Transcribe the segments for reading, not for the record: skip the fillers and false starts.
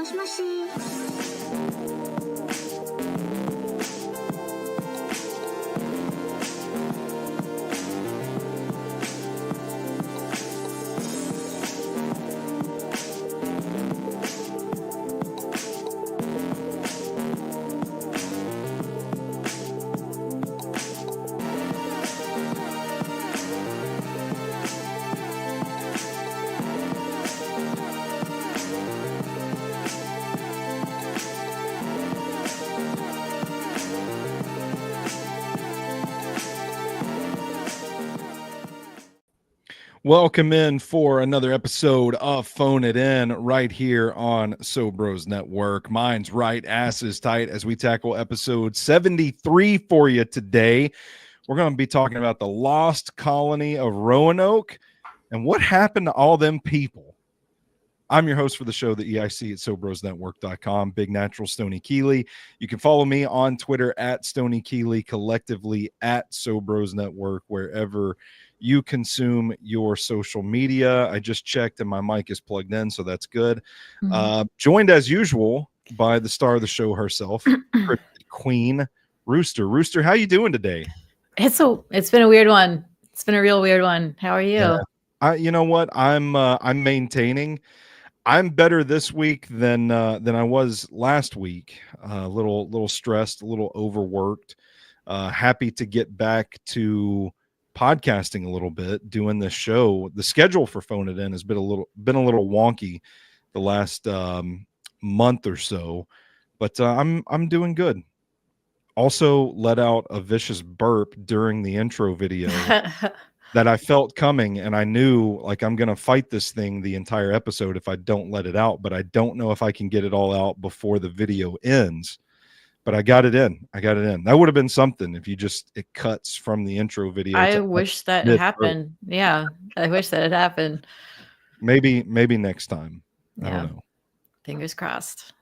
しもし。Welcome in for another episode of Phone It In right here on So Bros Network. Mine's right, ass is tight as we tackle episode 73 for you today. We're going to be talking about the lost colony of Roanoke and what happened to all them people. I'm your host for the show, the EIC at SoBrosNetwork.com, Big Natural Stoney Keeley. You can follow me on Twitter at Stoney Keeley, collectively at So Bros Network, wherever you consume your social media. I just checked and my mic is plugged in, so that's good. Joined as usual by the star of the show herself, Queen Rooster. Rooster, how you doing today? It's been a weird one. It's been a real weird one. How are you? Yeah. You know what? I'm maintaining. I'm better this week than I was last week. A little stressed, a little overworked. Happy to get back to podcasting a little bit, doing this show. The schedule for Phone It In has been a little wonky the last month or so, but I'm doing good. Also let out a vicious burp during the intro video that I felt coming, and I knew like I'm gonna fight this thing the entire episode if I don't let it out, but I don't know if I can get it all out before the video ends. But I got it in. That would have been something if it cuts from the intro video. I wish that happened. Yeah, I wish that had happened. Maybe next time. I don't know. Fingers crossed.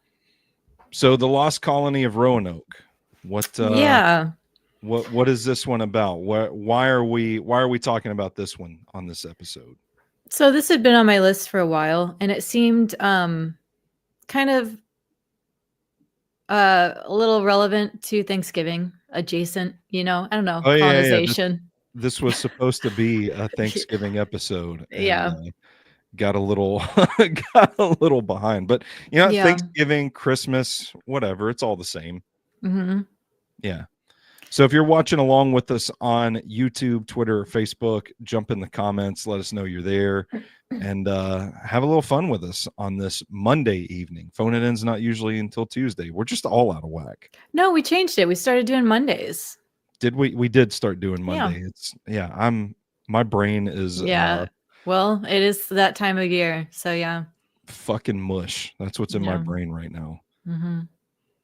So the lost colony of Roanoke. What is this one about? Why are we talking about this one on this episode? So this had been on my list for a while, and it seemed kind of a little relevant to Thanksgiving, adjacent, I don't know, colonization. Yeah. This was supposed to be a Thanksgiving episode. And, got a little behind, but Thanksgiving, Christmas, whatever, it's all the same. Yeah. So if you're watching along with us on YouTube, Twitter, Facebook, jump in the comments, let us know you're there, and have a little fun with us on this Monday evening. Phone It In's not usually until Tuesday. We're just all out of whack. No, we changed it. We started doing Mondays. Did we? We did start doing Monday. My brain is well, it is that time of year, so fucking mush. That's what's in my brain right now.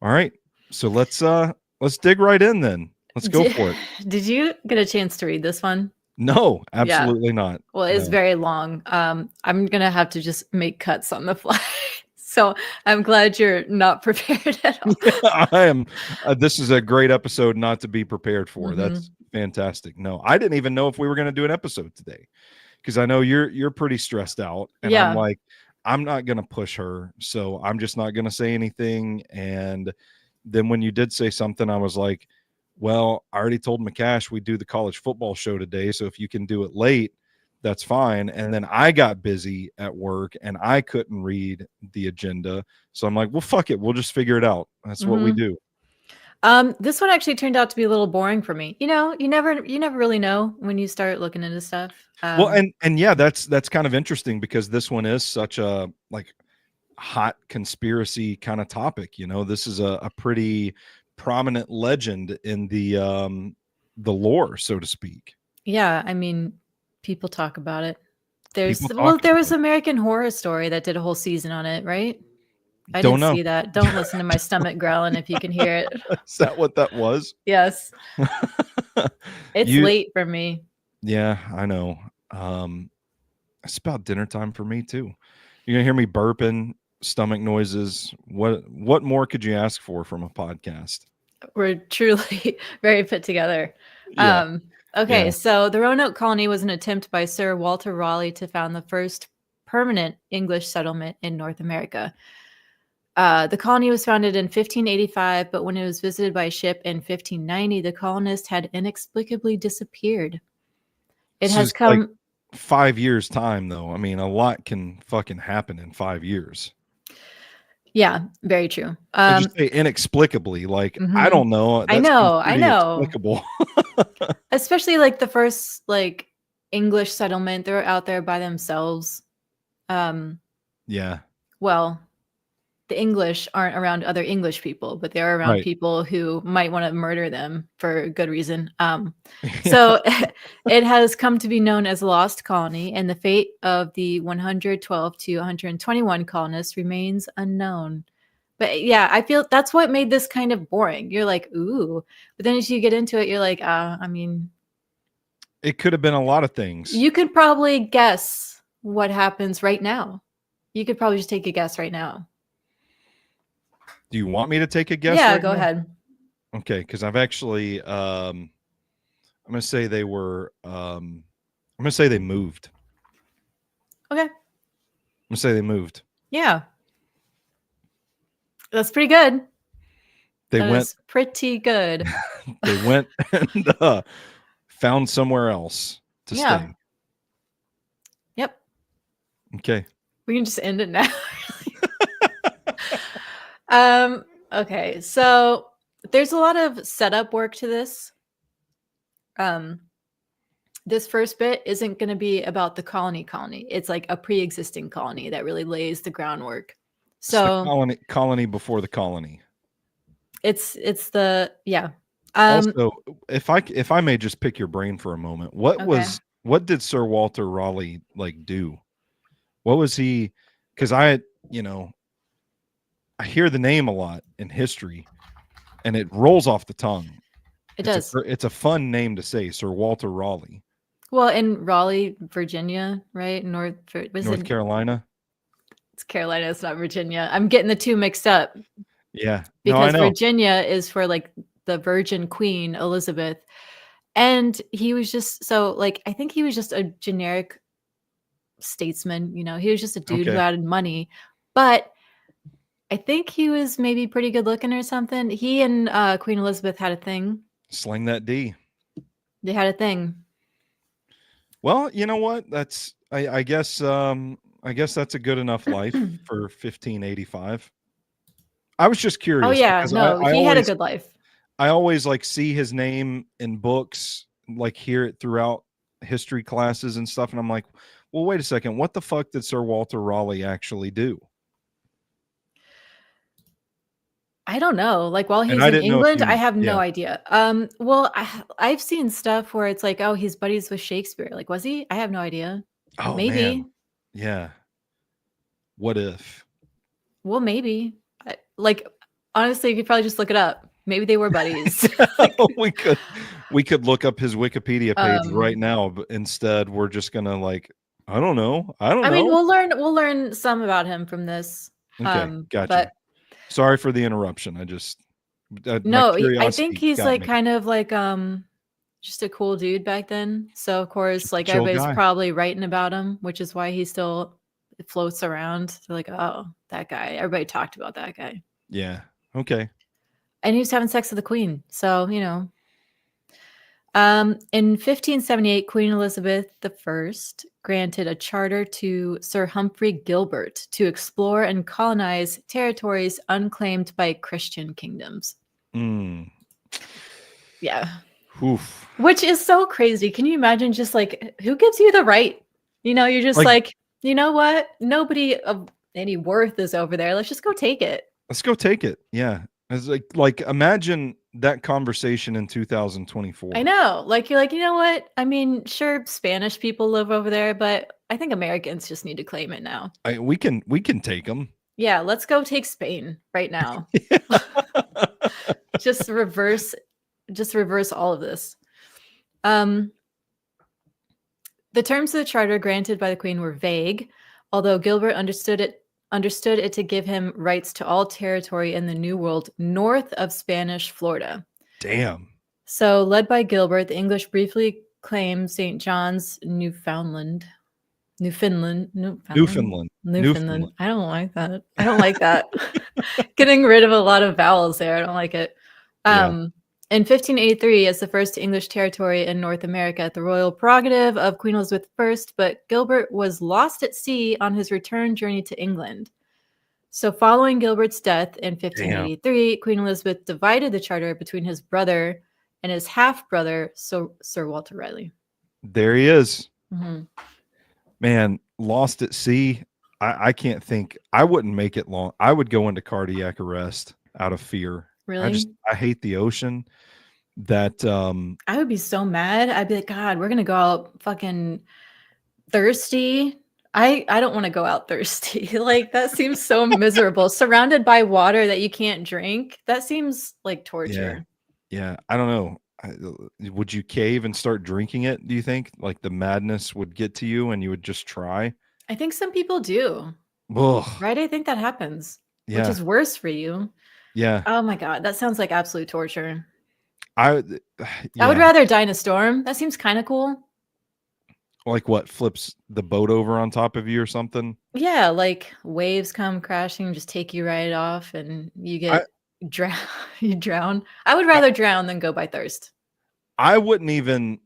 All right, so let's dig right in then. Let's go for it. Did you get a chance to read this one? No, absolutely not. Well, it's very long. I'm going to have to just make cuts on the fly. So I'm glad you're not prepared at all. I am. This is a great episode not to be prepared for. That's fantastic. No, I didn't even know if we were going to do an episode today because I know you're pretty stressed out. And I'm like, I'm not going to push her. So I'm just not going to say anything. And then when you did say something, I was like, well, I already told McCash we do the college football show today. So if you can do it late, that's fine. And then I got busy at work and I couldn't read the agenda. So I'm like, well, fuck it. We'll just figure it out. That's what we do. This one actually turned out to be a little boring for me. You never really know when you start looking into stuff. Well, and yeah, that's kind of interesting because this one is such a like hot conspiracy kind of topic. This is a pretty prominent legend in the lore, so to speak. Yeah, I mean, people talk about it. There was American Horror Story that did a whole season on it, right? I didn't see that. Don't listen to my stomach growling if you can hear it. Is that what that was? Yes. It's late for me. Yeah, I know. It's about dinner time for me too. You're gonna hear me burping, stomach noises. What more could you ask for from a podcast? We're truly very put together. Yeah. Okay, so the Roanoke colony was an attempt by Sir Walter Raleigh to found the first permanent English settlement in North America. The colony was founded in 1585, but when it was visited by a ship in 1590, the colonists had inexplicably disappeared. It This has is like come 5 years time, though. I mean, a lot can fucking happen in 5 years. Yeah, very true. Did you say inexplicably? Like, I Mhm. don't know. I That seems know, I pretty know. explicable. Especially, like, the first, like, English settlement, they were out there by themselves. Yeah. Well, the English aren't around other English people, but they're around Right. people who might wanna murder them for good reason. Yeah. So it has come to be known as a lost colony, and the fate of the 112 to 121 colonists remains unknown. But yeah, I feel that's what made this kind of boring. You're like, "Ooh," but then as you get into it, you're like, I mean, It could have been a lot of things. you could probably guess what happens right now. You could probably just take a guess right now." Do you want me to take a guess Yeah, right go now? ahead. Okay, because I've actually, I'm gonna say they were, I'm gonna say they moved. Okay. I'm gonna say they moved. Yeah. That's pretty good. They That went is pretty good. they went and, found somewhere else to Yeah. stay. Yep. Okay. We can just end it now. Okay, so there's a lot of setup work to this. This first bit isn't going to be about the colony. It's like a pre-existing colony that really lays the groundwork. It's the So colony before the colony. it's the yeah. Also, if I may just pick your brain for a moment, Okay. what did Sir Walter Raleigh like do? What was he? Because you know, I hear the name a lot in history, and it rolls off the tongue. It does. It's a fun name to say, Sir Walter Raleigh. Well, in Raleigh, Virginia, right? North Carolina. It's Carolina, it's not Virginia. I'm getting the two mixed up Yeah. No, I because know. Virginia is for like the Virgin Queen Elizabeth. And he was just so like I think he was just a generic statesman, he was just a dude who Okay. had money. But I think he was maybe pretty good looking or something. He and Queen Elizabeth had a thing. Sling that D. They had a thing. Well, you know what? I guess that's a good enough life for 1585. I was just Oh curious yeah, because no, he had a good life. I always like see his name in books, like hear it throughout history classes and stuff, and I'm like, well, wait a second, what the fuck did Sir Walter Raleigh actually do? I don't know. Like while And he's I in didn't know if England, I you, have no yeah. idea. Well, I've seen stuff where it's like, oh, he's buddies with Shakespeare. Like, was he? I have no idea. Oh Maybe. man, yeah. What if? Well, maybe. Like, honestly, you could probably just look it up. Maybe they were buddies. Like, we could look up his Wikipedia page right um, now, but instead we're just gonna like, I don't know. I mean, know. we'll learn some about him from this. Okay, gotcha. But Sorry for the interruption. My no, I think curiosity he's got like me. kind of like just a cool dude back then. So of course, like Chill everybody's guy. probably writing about him, which is why he still floats around. They're like, oh, that guy. Everybody talked about that guy. Yeah. Okay. And he was having sex with the queen. So, in 1578, Queen Elizabeth I granted a charter to Sir Humphrey Gilbert to explore and colonize territories unclaimed by Christian kingdoms. Mm. Yeah. Oof. Which is so crazy. Can you imagine just like, who gives you the right? You're just like, you know what? Nobody of any worth is over there. Let's just go take it. Let's go take it. Yeah. It's like imagine that conversation in 2024. I know. Like, you're like, you know what? I mean, sure, Spanish people live over there, but I think Americans just need to claim it now. We can take them. Yeah, let's go take Spain right now. Just reverse all of this. The terms of the charter granted by the Queen were vague, although Gilbert understood it to give him rights to all territory in the New World north of Spanish Florida. Damn. So, led by Gilbert, the English briefly claimed St. John's, Newfoundland. Newfoundland. Newfoundland. Newfoundland. Newfoundland. I don't like that. I don't like that. Getting rid of a lot of vowels there. I don't like it. Yeah. Um, in 1583, as the first English territory in North America, the royal prerogative of Queen Elizabeth I, but Gilbert was lost at sea on his return journey to England. So, following Gilbert's death in Damn. 1583, Queen Elizabeth divided the charter between his brother and his half brother, Sir Walter Raleigh. There he is. Mhm. Man, lost at sea. I can't think. I wouldn't make it long. I would go into cardiac arrest out of fear. Really? I hate the ocean. That I would be so mad. I'd be like, God, we're gonna go out fucking thirsty. I don't want to go out thirsty. Like that seems so miserable. Surrounded by water that you can't drink. That seems like yeah. torture. Yeah, I don't know. Would you cave and start drinking it? Do you think like the madness would get to you and you would just try? I think some people do. Ugh. Right? I think that happens, which Yeah. is worse for you. Yeah. Oh my God, that sounds like absolute torture. I I would yeah. rather die in a storm. That seems kind of cool. Like what flips the boat over on top of you or something? Yeah, like waves come crashing, just take you right off, and you I get drown. You drown. I would I, rather drown than go by thirst. I wouldn't even.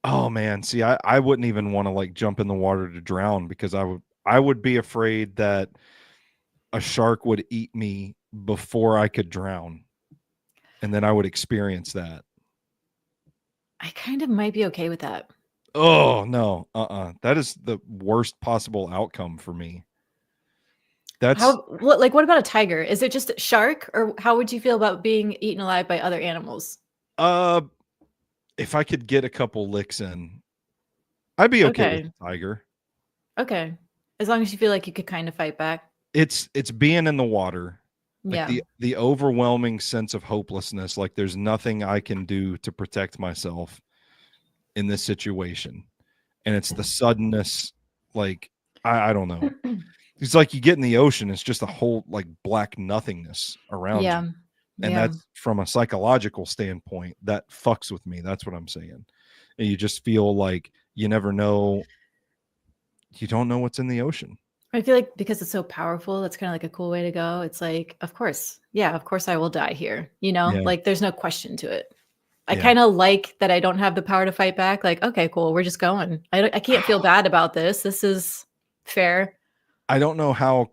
Oh man, see, I wouldn't even want to like jump in the water to drown because I would be afraid that a shark would eat me before I could drown, and then I would experience that. I kind of might be okay with that. Oh no, that is the worst possible outcome for me. That's What about a tiger? Is it just a shark, or how would you feel about being eaten alive by other animals? uh, if I could get a couple licks in, I'd be okay with Okay. a tiger. Okay. As long as you feel like you could kind of fight back. It's being in the water, like Yeah. the overwhelming sense of hopelessness, like there's nothing I can do to protect myself in this situation. And it's the suddenness, like I don't know. It's like you get in the ocean, it's just a whole like black nothingness around you. Yeah. And Yeah. that's from a psychological standpoint, that fucks with me. That's what I'm saying. And you just feel like you never know, you don't know what's in the ocean. I feel like because it's so powerful, that's kind of like a cool way to go. It's like, of course, yeah, of course I will die here. Yeah. Like there's no question to it. I Yeah. kind of like that I don't have the power to fight back. Like, okay, cool, we're just going. I can't feel bad about this. This is fair. I don't know how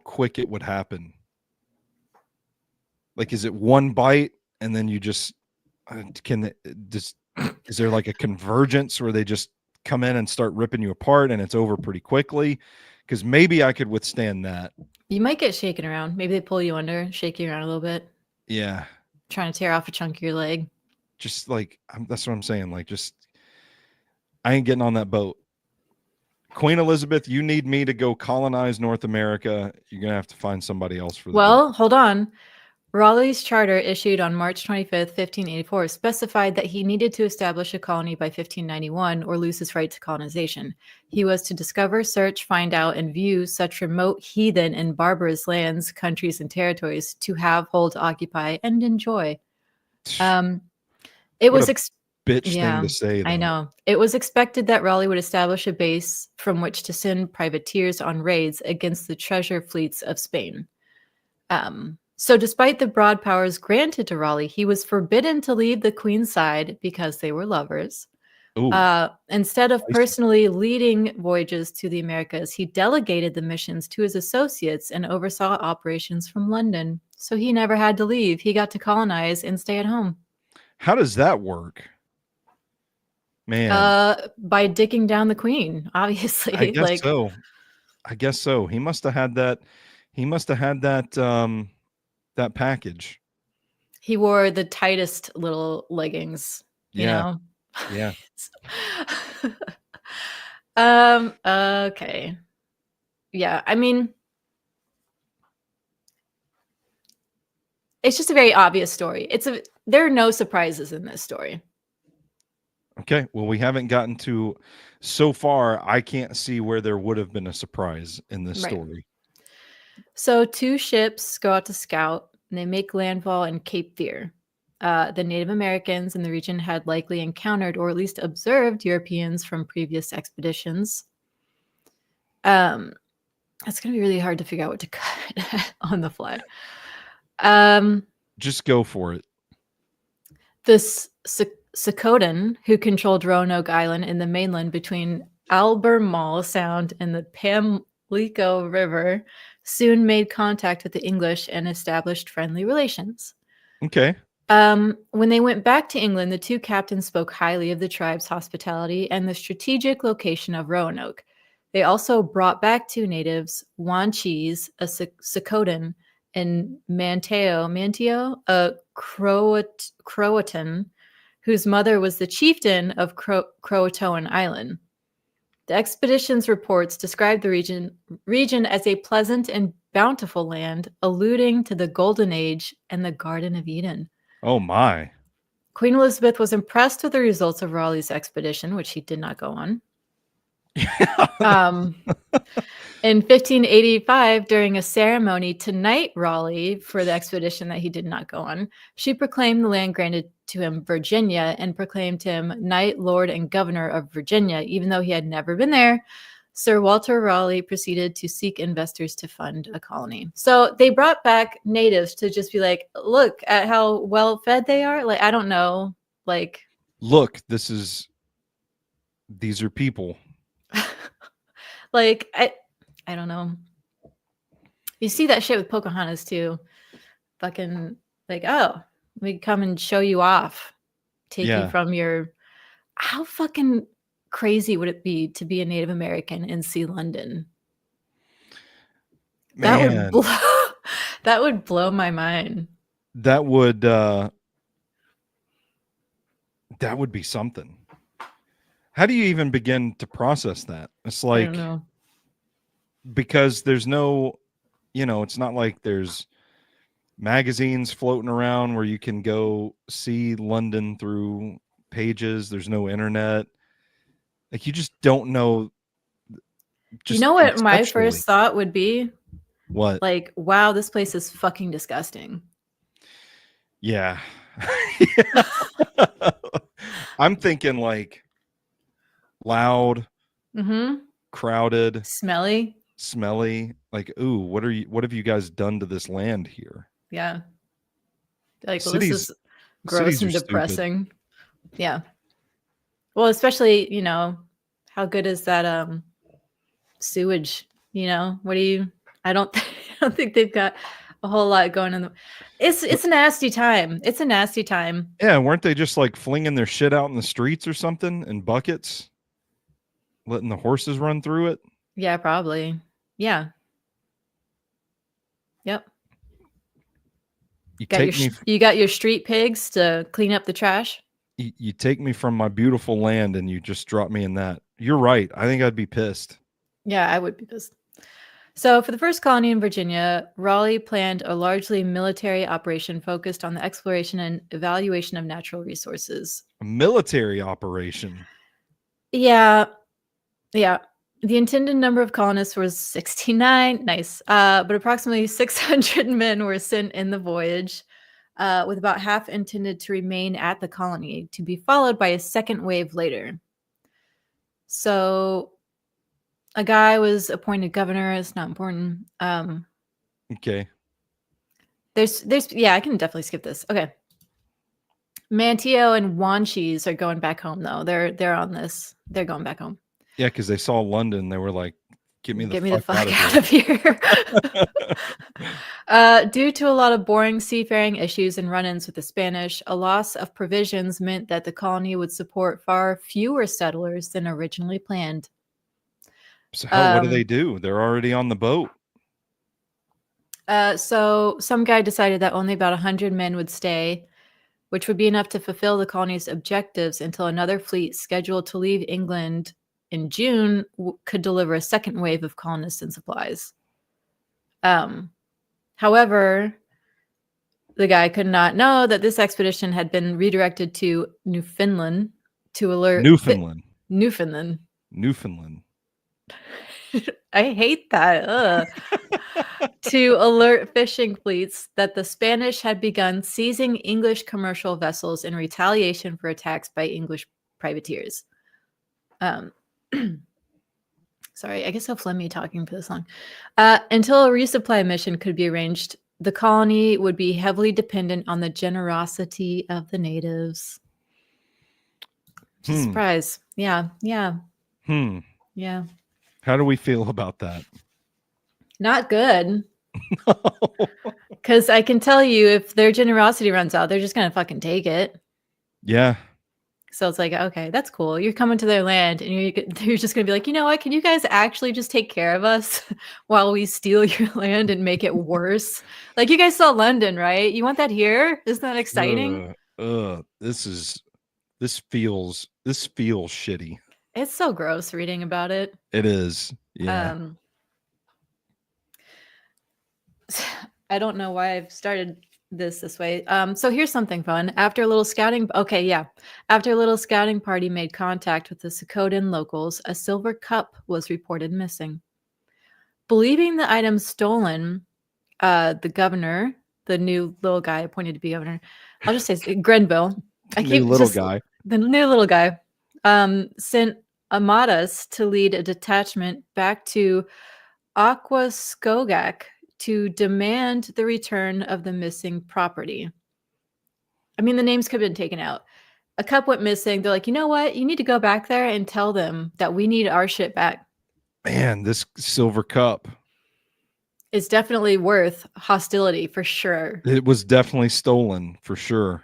quick it would happen. Like, is it one bite and then you just can it just is there like a convergence where they just come in and start ripping you apart and it's over pretty quickly? Because maybe I could withstand that. You might get shaken around. Maybe they pull you under, shake you around a little bit, Yeah, trying to tear off a chunk of your leg. just like that's what I'm saying. Like, just I ain't getting on that boat. Queen Elizabeth, you need me to go colonize North America. You're gonna have to find somebody else for the job. Well, hold on. Raleigh's charter, issued on March 25th, 1584, specified that he needed to establish a colony by 1591 or lose his right to colonization. He was to discover, search, find out, and view such remote, heathen, and barbarous lands, countries, and territories to have, hold, occupy, and enjoy. Um, it What was a bitch thing Yeah, to say, I though. know. It was expected that Raleigh would establish a base from which to send privateers on raids against the treasure fleets of Spain. So, despite the broad powers granted to Raleigh, he was forbidden to leave the Queen's side because they were lovers. Ooh, Instead of spicy. personally leading voyages to the Americas, he delegated the missions to his associates and oversaw operations from London. So he never had to leave. He got to colonize and stay at home. How does that work, man? By dicking down the Queen, I obviously. guess Like so. I guess so. He must have had that. He must have had that. That package. he wore the tightest little leggings, you Yeah. know. Yeah. Okay. Yeah, I mean, it's just a very obvious story. There are no surprises in this story. Okay. Well, we haven't gotten to so far. I can't see where there would have been a surprise in this Right. story. So two ships go out to scout and they make landfall in Cape Fear. The Native Americans in the region had likely encountered or at least observed Europeans from previous expeditions. It's going to be really hard to figure out what to cut on the fly. Just go for it. This Sokotan, who controlled Roanoke Island in the mainland between Albemarle Sound and the Pamlico River, soon made contact with the English and established friendly relations. Okay. When they went back to England, the two captains spoke highly of the tribe's hospitality and the strategic location of Roanoke. They also brought back two natives, Wanchese, a Sokotan, and Manteo, a Croatan, whose mother was the chieftain of Croatoan Island. The expedition's reports described the region as a pleasant and bountiful land, alluding to the Golden Age and the Garden of Eden. Oh my. Queen Elizabeth was impressed with the results of Raleigh's expedition, which he did not go on. In 1585, during a ceremony to knight Raleigh for the expedition that he did not go on, she proclaimed the land granted to him Virginia and proclaimed him Knight, Lord, and Governor of Virginia, even though he had never been there. Sir Walter Raleigh proceeded to seek investors to fund a colony. So they brought back natives to just be like, look at how well fed they are. Like, I don't know. Like, look, these are people. Like, I don't know. You see that shit with Pocahontas too. Fucking like, oh, we come and show you off. Take you from your... How fucking crazy would it be to be a Native American and see London? Man. That would blow my mind. That would be something. How do you even begin to process that? It's like, I don't know. Because there's no, it's not like there's magazines floating around where you can go see London through pages. There's no internet. Like, you just don't know. You know what my first thought would be? What? Like, wow, this place is fucking disgusting. Yeah. I'm thinking like loud, crowded, smelly. Like, ooh, what have you guys done to this land here? Yeah. Like, well, this is gross and depressing. Stupid. Yeah. Well, especially, how good is that sewage? I don't think they've got a whole lot going on. It's a nasty time. It's a nasty time. Yeah, weren't they just like flinging their shit out in the streets or something in buckets? Letting the horses run through it? Yeah, probably. Yeah. Yep. You got your street pigs to clean up the trash? You take me from my beautiful land and you just drop me in that. You're right. I think I'd be pissed. Yeah, I would be pissed. So for the first colony in Virginia, Raleigh planned a largely military operation focused on the exploration and evaluation of natural resources. A military operation? Yeah. Yeah. The intended number of colonists was 69. Nice. But approximately 600 men were sent in the voyage, with about half intended to remain at the colony, to be followed by a second wave later. So a guy was appointed governor. It's not important. Okay. There's I can definitely skip this. Okay. Manteo and Wanchese are going back home though. They're on this. They're going back home. Yeah, because they saw London. They were like, get me the fuck out of here. Due to a lot of boring seafaring issues and run-ins with the Spanish, a loss of provisions meant that the colony would support far fewer settlers than originally planned. So what do they do? They're already on the boat. So some guy decided that only about 100 men would stay, which would be enough to fulfill the colony's objectives until another fleet scheduled to leave England in June could deliver a second wave of colonists and supplies. However, the guy could not know that this expedition had been redirected to Newfoundland to alert... Newfoundland. Newfoundland. I hate that. to alert fishing fleets that the Spanish had begun seizing English commercial vessels in retaliation for attacks by English privateers. Sorry, I guess I'll phlegm me talking for this long. Until a resupply mission could be arranged, the colony would be heavily dependent on the generosity of the natives. Surprise. Yeah. How do we feel about that? Not good. Because I can tell you, if their generosity runs out, they're just going to fucking take it. Yeah. So it's like, okay, that's cool. You're coming to their land and you're just going to be like, you know what? Can you guys actually just take care of us while we steal your land and make it worse? Like, you guys saw London, right? You want that here? Isn't that exciting? This feels shitty. It's so gross reading about it. It is. Yeah. I don't know why I've started this way. So here's something fun. After a little scouting party made contact with the Sokotan locals, a silver cup was reported missing. Believing the item stolen, the governor, the new little guy appointed to be governor, I'll just say Grenville. The new little guy sent Amadas to lead a detachment back to Aquascogak to demand the return of the missing property. I mean, the names could have been taken out. A cup went missing. They're like, you know what? You need to go back there and tell them that we need our shit back. Man, this silver cup is definitely worth hostility for sure. It was definitely stolen for sure.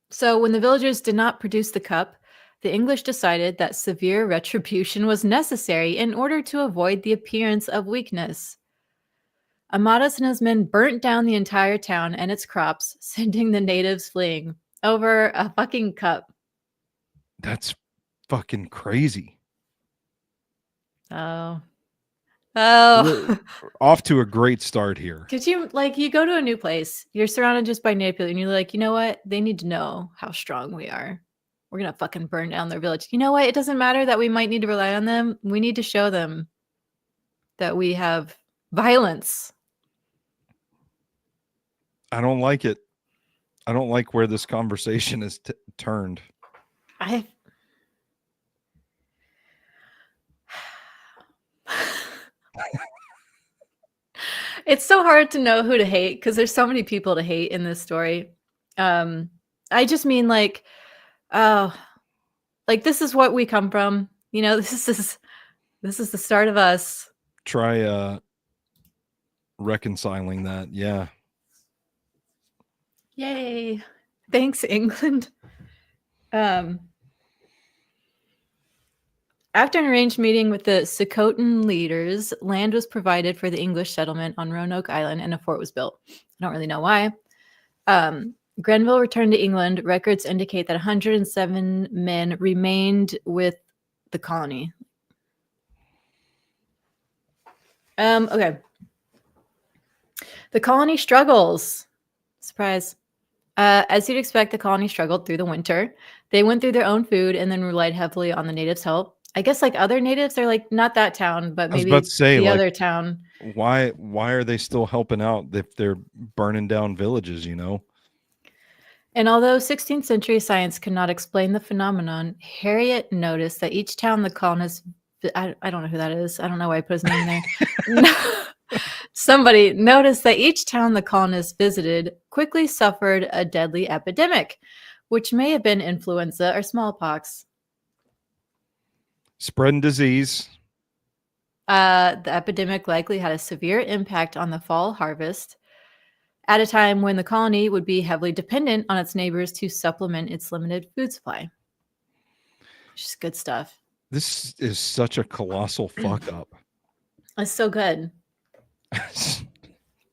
So when the villagers did not produce the cup, the English decided that severe retribution was necessary in order to avoid the appearance of weakness. Amadas and his men burnt down the entire town and its crops, sending the natives fleeing over a fucking cup. That's fucking crazy. Oh. We're off to a great start here. Could you, like, you go to a new place, you're surrounded just by native people, and you're like, you know what? They need to know how strong we are. We're going to fucking burn down their village. You know what? It doesn't matter that we might need to rely on them. We need to show them that we have violence. I don't like it. I don't like where this conversation is turned. It's so hard to know who to hate because there's so many people to hate in this story. I just mean like this is what we come from. You know, this is the start of us. Try reconciling that. Yeah. Yay. Thanks, England. After an arranged meeting with the Sokotan leaders, land was provided for the English settlement on Roanoke Island and a fort was built. I don't really know why. Grenville returned to England. Records indicate that 107 men remained with the colony. Okay. The colony struggles. Surprise. As you'd expect, the colony struggled through the winter. They went through their own food and then relied heavily on the natives' help. I guess like other natives, they're like not that town, but maybe the other town. Why are they still helping out if they're burning down villages, you know? And although 16th century science could not explain the phenomenon, Harriet noticed that each town the colonists, I don't know who that is. I don't know why I put his name there. Somebody noticed that each town the colonists visited quickly suffered a deadly epidemic, which may have been influenza or smallpox. Spreading disease. The epidemic likely had a severe impact on the fall harvest at a time when the colony would be heavily dependent on its neighbors to supplement its limited food supply. Which is good stuff. This is such a colossal fuck up. It's so good.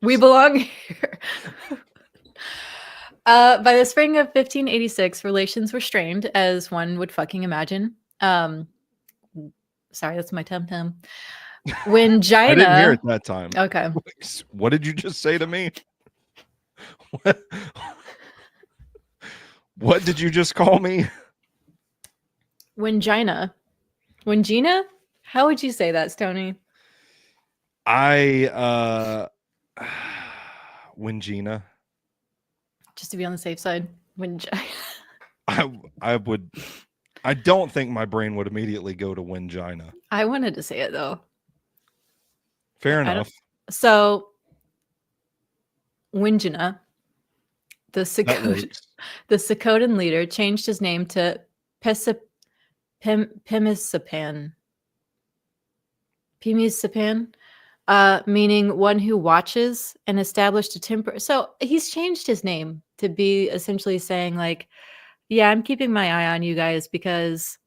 We belong here. By the spring of 1586, relations were strained, as one would fucking imagine. Sorry, that's my tum-tum. When Gina... I didn't hear it that time. Okay. What did you just say to me? What did you just call me? When Gina? How would you say that, Stoney? I Wingina. Just to be on the safe side. When I would. I don't think my brain would immediately go to Wingina. I wanted to say it though. Fair I don't. enough. So Wingina, the That works. Sakotan leader, changed his name to Pimisipan. Pimisipan, meaning one who watches, and established a temper. So he's changed his name to be essentially saying like, yeah, I'm keeping my eye on you guys because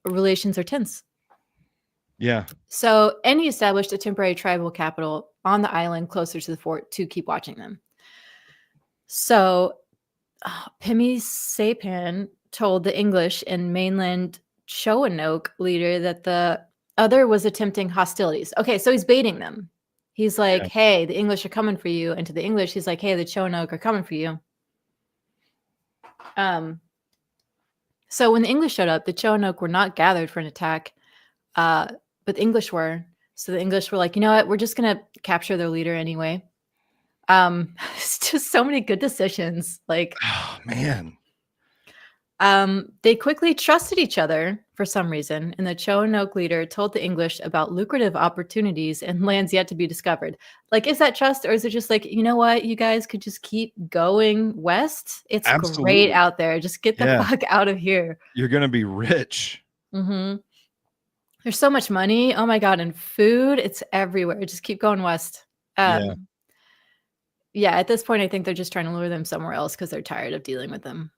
relations are tense. Yeah. So, and he established a temporary tribal capital on the island closer to the fort to keep watching them. So, Pimi Sapan told the English and mainland Roanoke leader that the other was attempting hostilities. Okay, so he's baiting them. He's like, Yeah. hey, the English are coming for you. And to the English, he's like, hey, the Roanoke are coming for you. So when the English showed up, the Roanoke were not gathered for an attack, but the English were. So the English were like, you know what? We're just going to capture their leader anyway. It's just so many good decisions. Like, Oh man. They quickly trusted each other for some reason, and the Roanoke leader told the English about lucrative opportunities and lands yet to be discovered. Like, is that trust, or is it just like, you know what, you guys could just keep going west? It's great Absolutely. out there. Just get the Yeah. fuck out of here. You're gonna be rich. Mm-hmm. There's so much money. Oh my god, and food. It's everywhere. Just keep going west. Yeah. Yeah. At this point, I think they're just trying to lure them somewhere else because they're tired of dealing with them.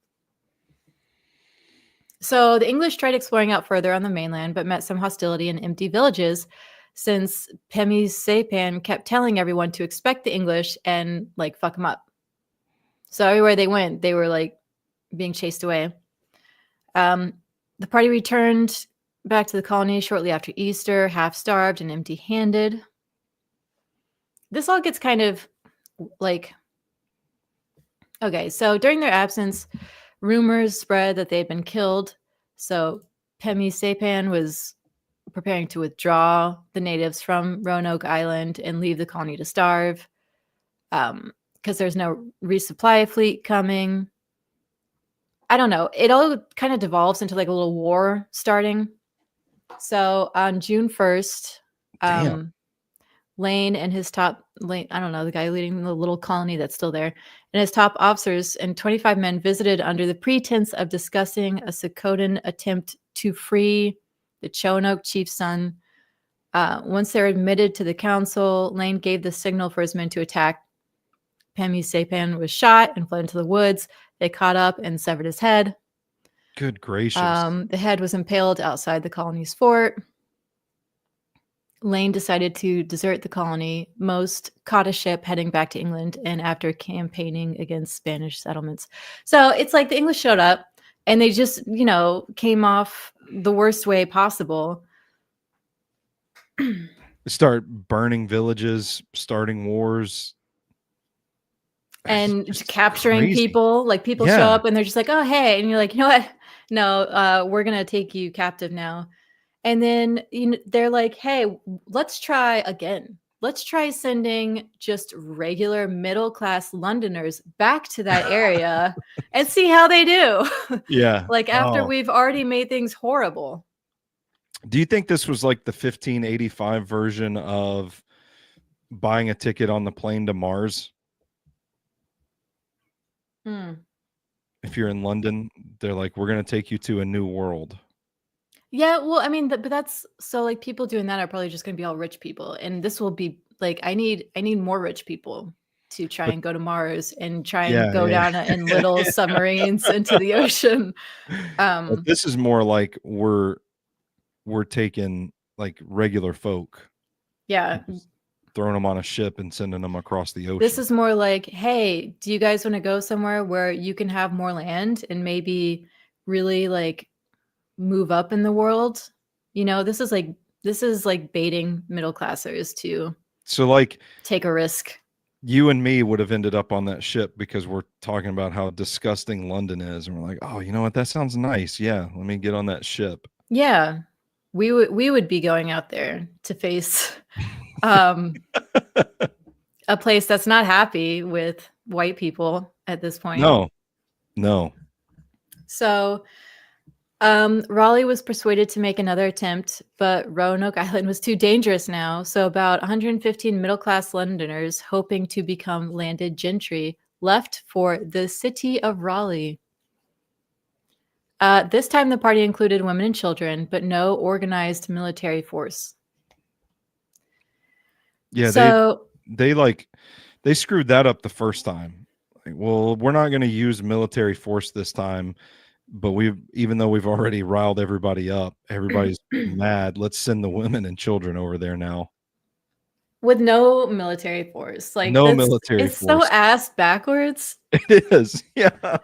So the English tried exploring out further on the mainland, but met some hostility in empty villages since Pemi Sapan kept telling everyone to expect the English and like fuck them up. So everywhere they went, they were like being chased away. The party returned back to the colony shortly after Easter, half starved and empty handed. This all gets kind of like, okay, so during their absence, rumors spread that they had been killed. So Pemi Sapan was preparing to withdraw the natives from Roanoke Island and leave the colony to starve because there's no resupply fleet coming. I don't know. It all kind of devolves into like a little war starting. So on June 1st, Lane and his top, I don't know, the guy leading the little colony that's still there, and his top officers and 25 men visited under the pretense of discussing a Sakotan attempt to free the Roanoke chief's son. Once they were admitted to the council, Lane gave the signal for his men to attack. Pemi Sapan was shot and fled into the woods. They caught up and severed his head. Good gracious. The head was impaled outside the colony's fort. Lane decided to desert the colony. Most caught a ship heading back to England, and after campaigning against Spanish settlements. So it's like the English showed up and they just, came off the worst way possible. Start burning villages, starting wars. And capturing crazy. people. Like people show up and they're just like, oh, hey. And you're like, you know what? No, we're going to take you captive now. And then they're like, hey, let's try again. Let's try sending just regular middle-class Londoners back to that area and see how they do. Yeah. Like after we've already made things horrible. Do you think this was like the 1585 version of buying a ticket on the plane to Mars? If you're in London, they're like, we're going to take you to a new world. Yeah, well, I mean, but that's so like people doing that are probably just going to be all rich people, and this will be like I need more rich people to try and go to Mars and try and go down in little submarines into the ocean. This is more like we're taking like regular folk, throwing them on a ship and sending them across the ocean. This is more like, hey, do you guys want to go somewhere where you can have more land and maybe really like move up in the world? This is like baiting middle classers to like take a risk. You and me would have ended up on that ship because we're talking about how disgusting London is, and we're like, oh, you know what, that sounds nice. Yeah, let me get on that ship. Yeah, we would be going out there to face Um, a place that's not happy with white people at this point. No, no. So Raleigh was persuaded to make another attempt, but Roanoke Island was too dangerous now. So about 115 middle-class Londoners, hoping to become landed gentry, left for the city of Raleigh. This time, the party included women and children, but no organized military force. Yeah, So they screwed that up the first time. Like, well, we're not going to use military force this time, but even though we've already riled everybody up, everybody's mad. Let's send the women and children over there now. with no military force, like No that's military it's so force. ass backwards. It is. Yeah.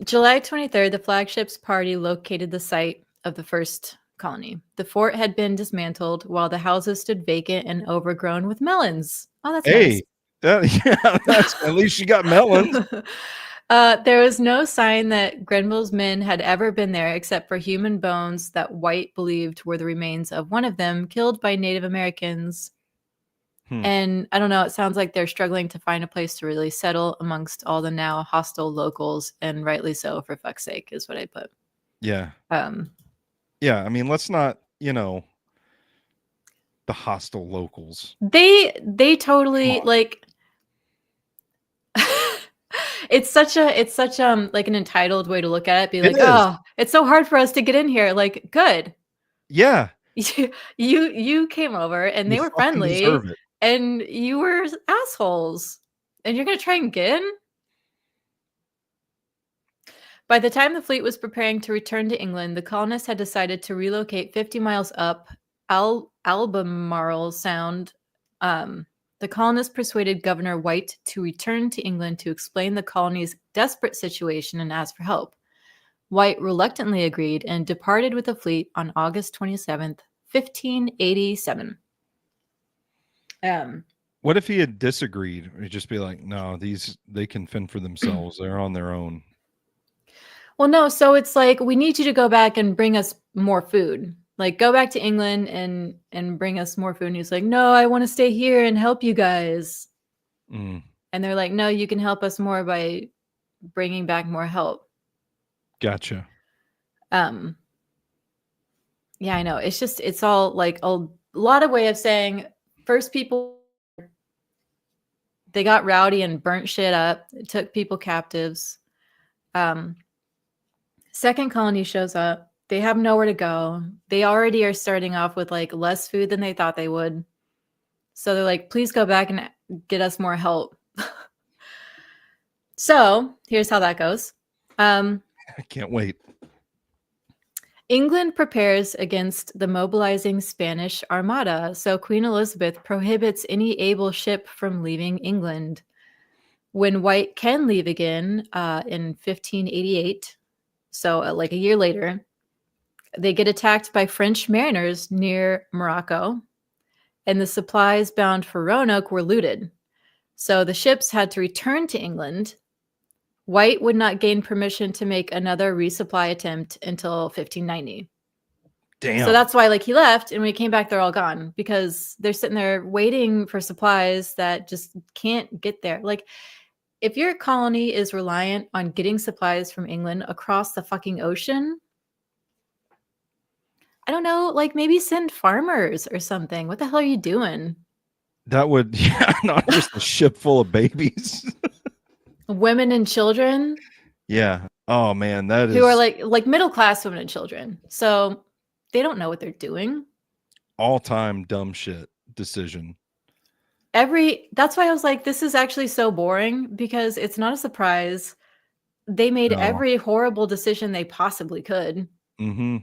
July 23rd, the flagship's party located the site of the first colony. The fort had been dismantled while the houses stood vacant and overgrown with melons. Oh, that's nice. Hey, that's at least you got melons. There was no sign that Grenville's men had ever been there except for human bones that White believed were the remains of one of them killed by Native Americans. And I don't know, it sounds like they're struggling to find a place to really settle amongst all the now hostile locals, and rightly so, for fuck's sake, is what I put. Yeah. Um, Yeah, I mean, let's not, the hostile locals. they totally like it's such like an entitled way to look at it. Be like, oh, it's so hard for us to get in here. Like, good. Yeah. You came over and they were friendly and you were assholes. And you're gonna try and get in? By the time the fleet was preparing to return to England, the colonists had decided to relocate 50 miles up Albemarle Sound. The colonists persuaded Governor White to return to England to explain the colony's desperate situation and ask for help. White reluctantly agreed and departed with the fleet on August 27th, 1587. What if he had disagreed? He'd just be like, no, they can fend for themselves. They're on their own. Well, no, so it's like, we need you to go back and bring us more food. Like, go back to England and bring us more food. And he's like, no, I want to stay here and help you guys. And they're like, no, you can help us more by bringing back more help. Gotcha. Yeah, I know. It's all like a lot of way of saying first people, they got rowdy and burnt shit up. It took people captives. Second colony shows up. They have nowhere to go. They already are starting off with like less food than they thought they would. So they're like, please go back and get us more help. So here's how that goes. I can't wait. England prepares against the mobilizing Spanish Armada. So Queen Elizabeth prohibits any able ship from leaving England. When White can leave again in 1588, so like a year later, they get attacked by French mariners near Morocco, and the supplies bound for Roanoke were looted. So the ships had to return to England. White would not gain permission to make another resupply attempt until 1590. Damn. So that's why, like, he left, and when he came back, they're all gone because they're sitting there waiting for supplies that just can't get there. Like, if your colony is reliant on getting supplies from England across the fucking ocean, I don't know, like maybe send farmers or something. What the hell are you doing? That would, not just a ship full of babies. Women and children. Yeah. Oh man, that is who are like middle class women and children. So they don't know what they're doing. All-time dumb shit decision. That's why I was like, this is actually so boring because it's not a surprise. They made every horrible decision they possibly could. Mm-hmm.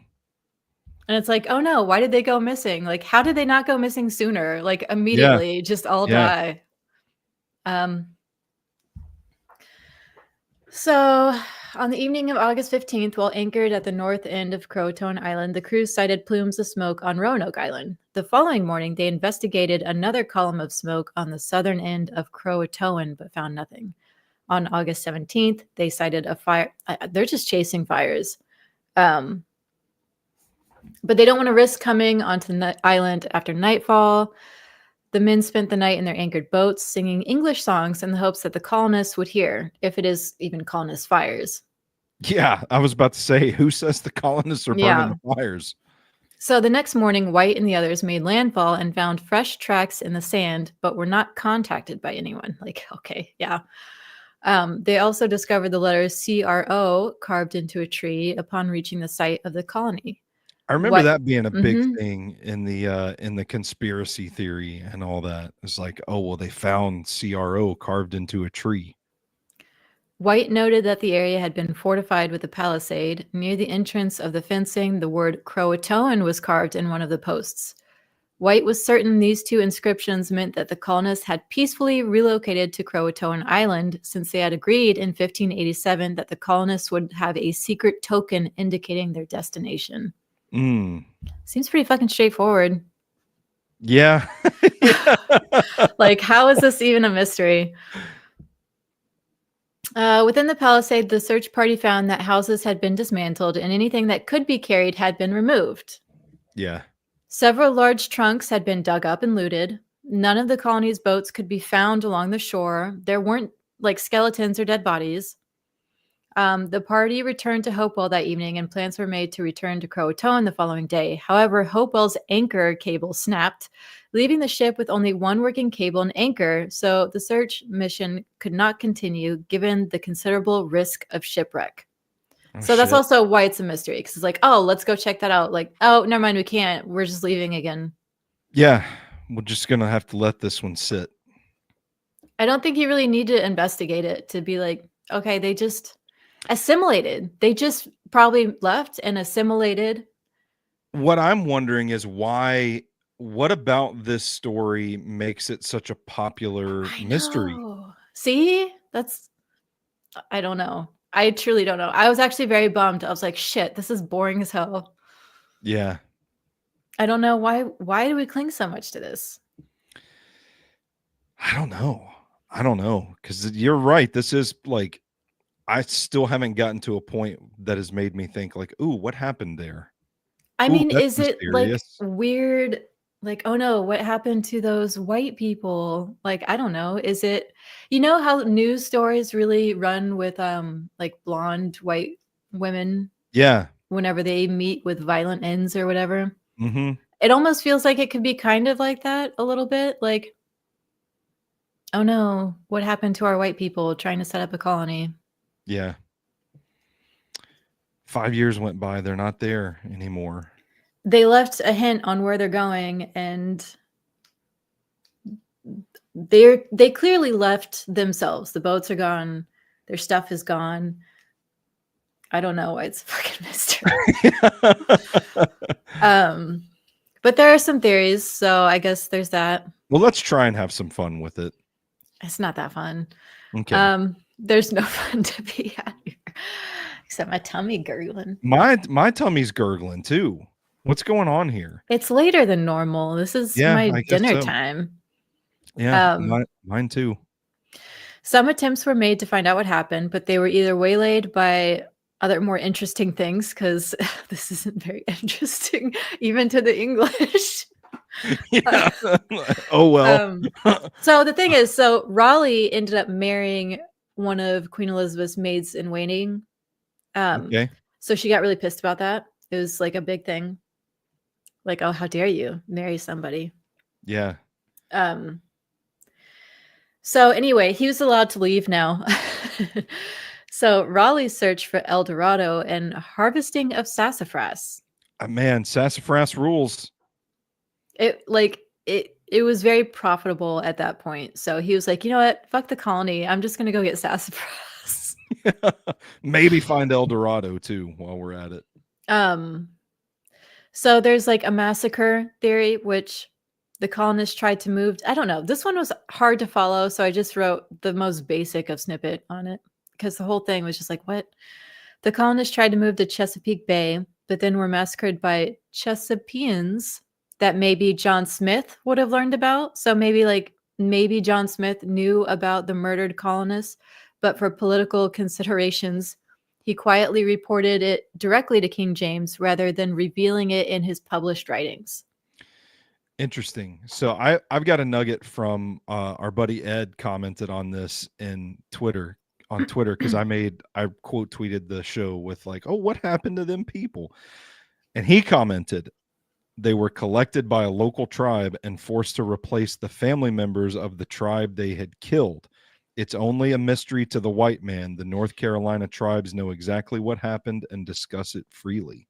And it's like, oh no, why did they go missing? Like, how did they not go missing sooner? Like immediately, just all die. So on the evening of August 15th, while anchored at the north end of Croatoan Island, the crew sighted plumes of smoke on Roanoke Island. The following morning, they investigated another column of smoke on the southern end of Croatoan, but found nothing. On August 17th, they sighted a fire. They're just chasing fires. But they don't want to risk coming onto the island after nightfall. The men spent the night in their anchored boats singing English songs in the hopes that the colonists would hear, if it is even colonist fires. Yeah, I was about to say, who says the colonists are burning Yeah. the fires? So the next morning, White and the others made landfall and found fresh tracks in the sand, but were not contacted by anyone. Like, okay, yeah. They also discovered the letters CRO carved into a tree upon reaching the site of the colony. I remember What? that being a big Mm-hmm. thing in the conspiracy theory and all that. It's like, oh well, they found CRO carved into a tree. White noted that the area had been fortified with a palisade. Near the entrance of the fencing, the word Croatoan was carved in one of the posts. White was certain these two inscriptions meant that the colonists had peacefully relocated to Croatoan Island since they had agreed in 1587 that the colonists would have a secret token indicating their destination. Mm. Seems pretty fucking straightforward. Yeah. Like, how is this even a mystery? Within the palisade, the search party found that houses had been dismantled and anything that could be carried had been removed. Yeah. Several large trunks had been dug up and looted. None of the colony's boats could be found along the shore. There weren't like skeletons or dead bodies. The party returned to Hopewell that evening and plans were made to return to Croatoan the following day. However, Hopewell's anchor cable snapped, leaving the ship with only one working cable and anchor, so the search mission could not continue given the considerable risk of shipwreck. Oh, So that's shit. also why it's a mystery, because it's like, oh, let's go check that out. Like, oh, never mind, we can't. We're just leaving again. Yeah. We're just gonna have to let this one sit. I don't think you really need to investigate it to be like, okay, they just assimilated. They just probably left and assimilated. What I'm wondering is what about this story makes it such a popular I mystery? know. See, I don't know. I truly don't know. I was actually very bummed. I was like, shit, this is boring as hell. Yeah. I don't know why do we cling so much to this? I don't know. I don't know. Because you're right. This is like I still haven't gotten to a point that has made me think like, ooh, what happened there? I Ooh, mean, that's is it like mysterious. weird? Like, oh no, what happened to those white people? Like, I don't know. Is it, you know, how news stories really run with like blonde white women Yeah. whenever they meet with violent ends or whatever? Mm-hmm. It almost feels like it could be kind of like that a little bit. Like, oh no, what happened to our white people trying to set up a colony? Yeah. 5 years went by. They're not there anymore. They left a hint on where they're going, and they clearly left themselves. The boats are gone, their stuff is gone. I don't know why it's a fucking mystery. But there are some theories, so I guess there's that. Well, let's try and have some fun with it. It's not that fun. Okay. There's no fun to be had here, except my tummy gurgling. My tummy's gurgling too. What's going on here? It's later than normal. This is Yeah, my I guess dinner so. time. Yeah, mine too. Some attempts were made to find out what happened, but they were either waylaid by other more interesting things, because this isn't very interesting, even to the English. Yeah. Oh well. So the thing is, so Raleigh ended up marrying one of Queen Elizabeth's maids in waiting. Okay. So she got really pissed about that. It was like a big thing. Like, oh, how dare you marry somebody? Yeah. So anyway, he was allowed to leave now. So Raleigh's search for El Dorado and harvesting of sassafras. Man, sassafras rules. It was very profitable at that point. So he was like, you know what? Fuck the colony. I'm just gonna go get sassafras. Maybe find El Dorado too while we're at it. So there's like a massacre theory, which the colonists tried to move. I don't know. This one was hard to follow, so I just wrote the most basic of snippet on it, because the whole thing was just like, what? The colonists tried to move to Chesapeake Bay, but then were massacred by Chesapeans that maybe John Smith would have learned about. So maybe John Smith knew about the murdered colonists, but for political considerations, he quietly reported it directly to King James rather than revealing it in his published writings. Interesting. So I've got a nugget from our buddy Ed commented on this in Twitter on Twitter because I quote tweeted the show with like, oh, what happened to them people? And he commented, they were collected by a local tribe and forced to replace the family members of the tribe they had killed. It's only a mystery to the white man. The North Carolina tribes know exactly what happened and discuss it freely.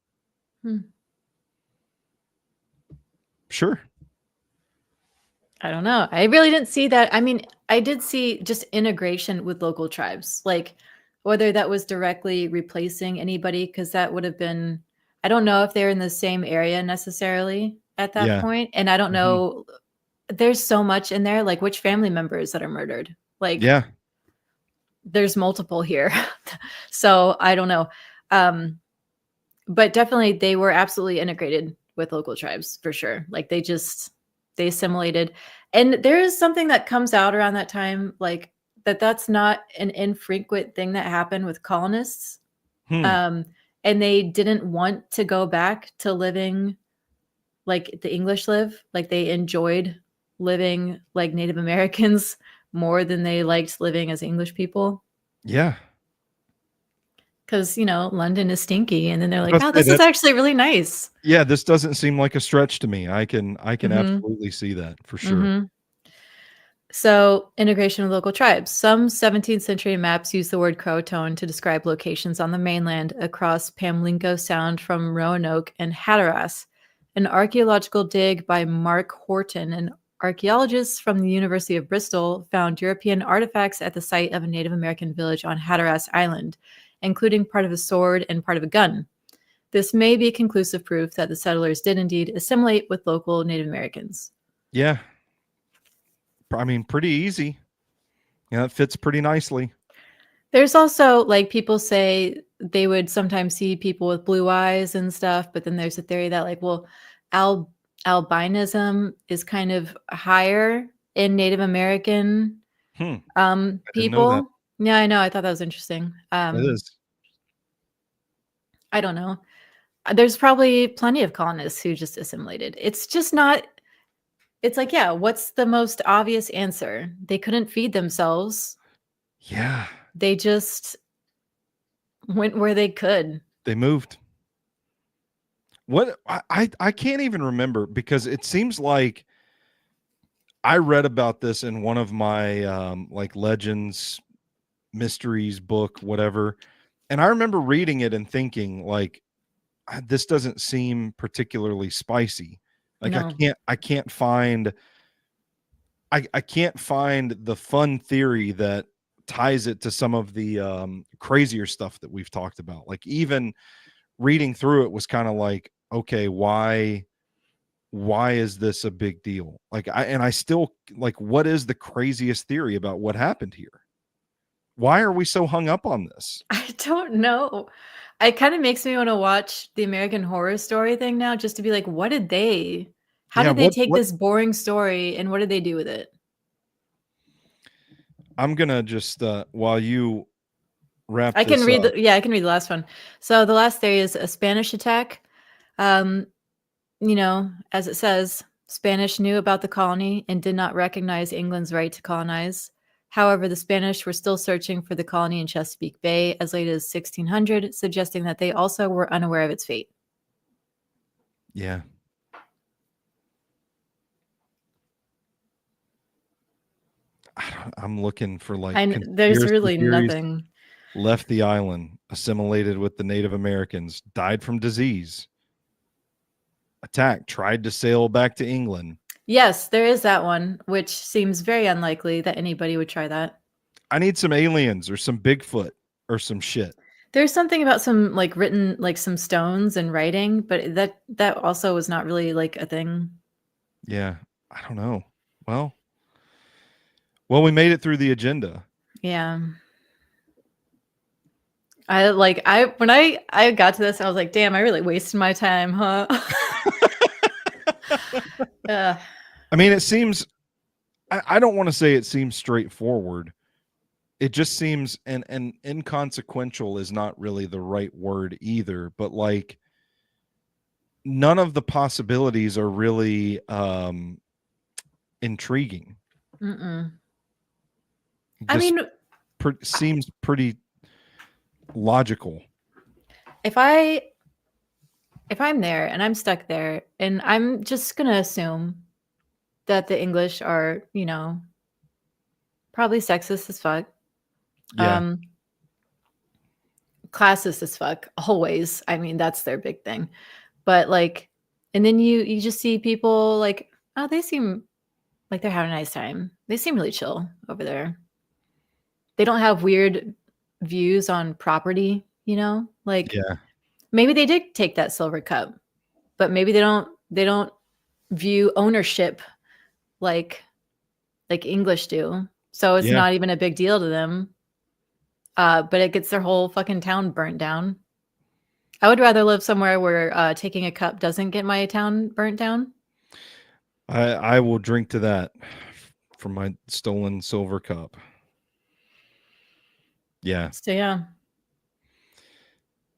Sure. I don't know. I really didn't see that. I mean, I did see just integration with local tribes, like whether that was directly replacing anybody, because that would have been, I don't know if they're in the same area necessarily at that point. And I don't know, there's so much in there, like which family members that are murdered. Like, there's multiple here. So I don't know. But definitely they were absolutely integrated with local tribes for sure. Like they assimilated. And there is something that comes out around that time, like that's not an infrequent thing that happened with colonists. And they didn't want to go back to living like the English live. Like they enjoyed living like Native Americans more than they liked living as English people. Yeah. Because, London is stinky. And then they're like, oh, this is actually really nice. Yeah, this doesn't seem like a stretch to me. I can absolutely see that for sure. So integration with local tribes. Some 17th century maps use the word Croatoan to describe locations on the mainland across Pamlico Sound from Roanoke and Hatteras. An archaeological dig by Mark Horton, an archaeologist from the University of Bristol, found European artifacts at the site of a Native American village on Hatteras Island, including part of a sword and part of a gun. This may be conclusive proof that the settlers did indeed assimilate with local Native Americans. Yeah. I mean, pretty easy. Yeah, it fits pretty nicely. There's also, like, people say they would sometimes see people with blue eyes and stuff, but then there's a theory that, like, well, albinism is kind of higher in Native American people. Yeah, I know. I thought that was interesting. It is. I don't know. There's probably plenty of colonists who just assimilated. It's just not. It's like, yeah, what's the most obvious answer? They couldn't feed themselves. Yeah. They just went where they could. They moved. What I can't even remember because it seems like I read about this in one of my like legends, mysteries book, whatever. And I remember reading it and thinking like, this doesn't seem particularly spicy. Like No. I can't find the fun theory that ties it to some of the crazier stuff that we've talked about. Like even reading through it was kind of like, okay, why is this a big deal? Like I still like, what is the craziest theory about what happened here? Why are we so hung up on this? I don't know. It kind of makes me want to watch the American Horror Story thing now, just to be like, how did they take this boring story and what did they do with it? I'm gonna just while you wrap. I can read the last one. So the last theory is a Spanish attack. As it says, Spanish knew about the colony and did not recognize England's right to colonize. However, the Spanish were still searching for the colony in Chesapeake Bay as late as 1600, suggesting that they also were unaware of its fate. Yeah. I'm looking for like. There's really nothing. Left the island, assimilated with the Native Americans, died from disease, attacked, tried to sail back to England. Yes, there is that one, which seems very unlikely that anybody would try that. I need some aliens or some Bigfoot or some shit. There's something about some like written, like some stones and writing, but that also was not really like a thing. Yeah, I don't know. Well, we made it through the agenda. Yeah. When I got to this, I was like, damn, I really wasted my time, huh? I mean, it seems, I don't want to say it seems straightforward, it just seems, and inconsequential is not really the right word either, but like none of the possibilities are really intriguing. Mm-mm. I This mean, seems pretty logical. if I if I'm there and I'm stuck there, and I'm just gonna assume that the English are, probably sexist as fuck, Yeah. um, classist as fuck, always. I mean, that's their big thing. But like, and then you just see people like, oh, they seem like they're having a nice time. They seem really chill over there. They don't have weird views on property, like Yeah. maybe they did take that silver cup, but maybe they don't view ownership like English do. So it's Yeah. not even a big deal to them. But it gets their whole fucking town burnt down. I would rather live somewhere where taking a cup doesn't get my town burnt down. I will drink to that from my stolen silver cup. Yeah. So yeah,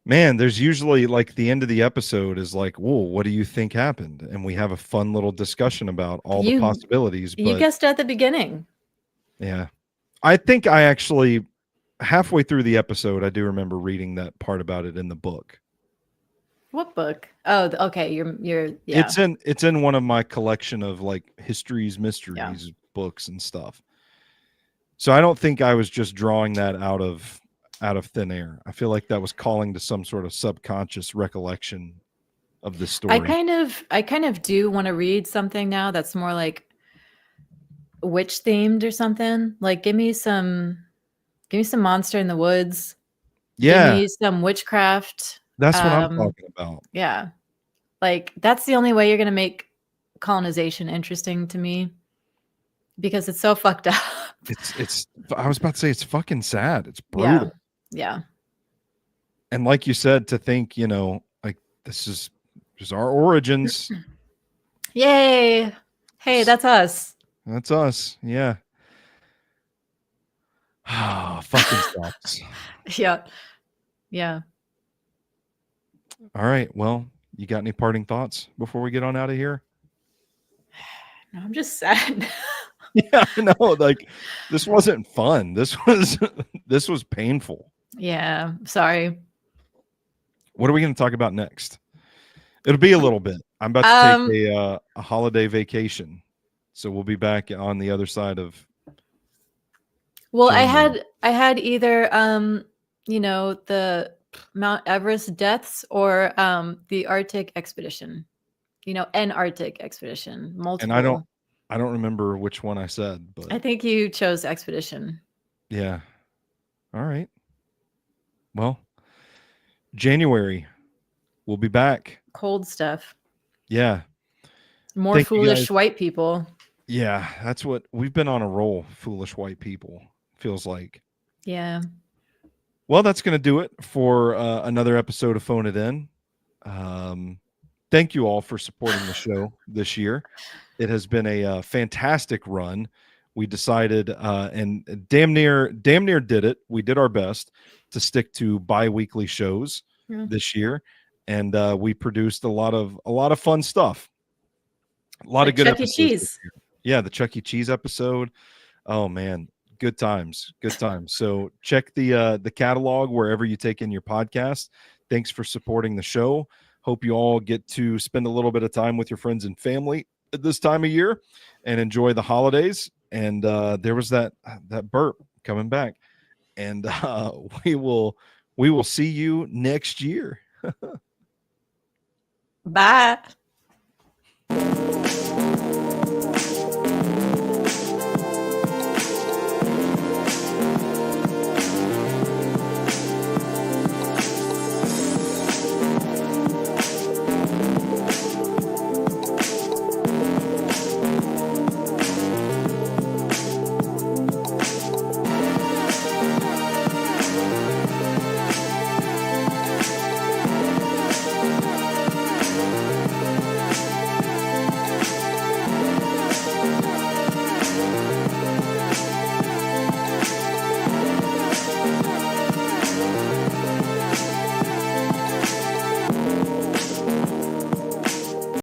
Man, there's usually like the end of the episode is like, whoa, what do you think happened? And we have a fun little discussion about all the you possibilities. you But guessed at the beginning. yeah, I think I actually halfway through the episode, I do remember reading that part about it in the book. What book? Oh, okay. You're yeah, It's in one of my collection of like histories, yeah. mysteries books and stuff. So I don't think I was just drawing that out of thin air. I feel like that was calling to some sort of subconscious recollection of the story. I kind of do want to read something now that's more like witch themed or something. Like give me some monster in the woods. Give Yeah, me some witchcraft. that's what I'm Um, talking about. yeah. Like that's the only way you're gonna make colonization interesting to me because it's so fucked up. It's I was about to say it's fucking sad. It's Yeah. brutal. Yeah. And like you said, to think, like this is just our origins. Yay. Hey, that's us. That's us. Yeah. Ah, fucking sucks. Yeah. Yeah. All right. Well, you got any parting thoughts before we get on out of here? No, I'm just sad. Yeah, no, like this wasn't fun. This was painful. Yeah. Sorry. What are we going to talk about next? It'll be a little bit. I'm about to Um, take a holiday vacation, so we'll be back on the other side of well, January. I had either the Mount Everest deaths or the Arctic expedition. An Arctic expedition, And multiple. I don't remember which one I said, but I think you chose expedition. yeah. All right. Well, January, we'll be back. Cold stuff. Yeah. More Thank you foolish guys. white people. Yeah, that's what we've been on a roll, foolish white people, feels like. Yeah. Well, that's going to do it for another episode of Phone It In. Thank you all for supporting the show this year. It has been a fantastic run. We decided and damn near did it. We did our best to stick to bi-weekly shows Yeah. this year, and we produced a lot of fun stuff. A lot Like of good Chuck E. episodes this Cheese. year. Yeah, the Chuck E. Cheese episode. Oh man, good times. So check the catalog wherever you take in your podcast. Thanks for supporting the show. Hope you all get to spend a little bit of time with your friends and family at this time of year and enjoy the holidays. And there was that burp coming back. And we will see you next year. Bye.